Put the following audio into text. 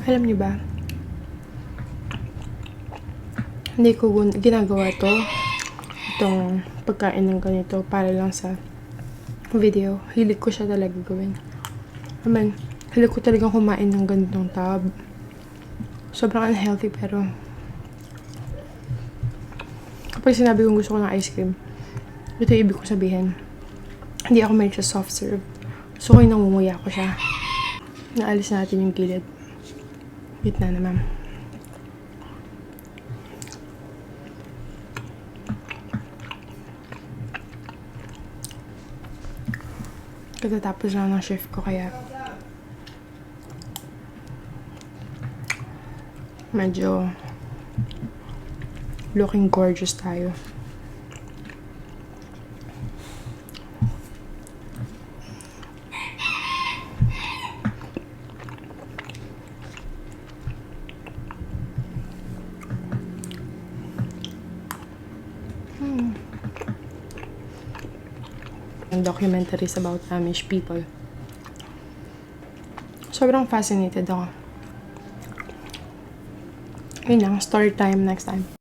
Alam niyo ba, hindi ko ginagawa to, itong pagkain ng ganito para lang sa video. Hilig ko siya talaga gawin. Hilig ko talaga kumain ng ganitong tab. Sobrang unhealthy pero kapag sinabi kong gusto ko ng ice cream, ito yung ibig ko sabihin. Hindi ako may soft serve. Gusto ko yung nangunguya ko siya. Naalis natin yung gilid. Gitna naman. Katatapos lang ng shift ko kaya medyo looking gorgeous tayo. Documentaries about Amish people. Sobrang fascinated ako. Yun lang, story time next time.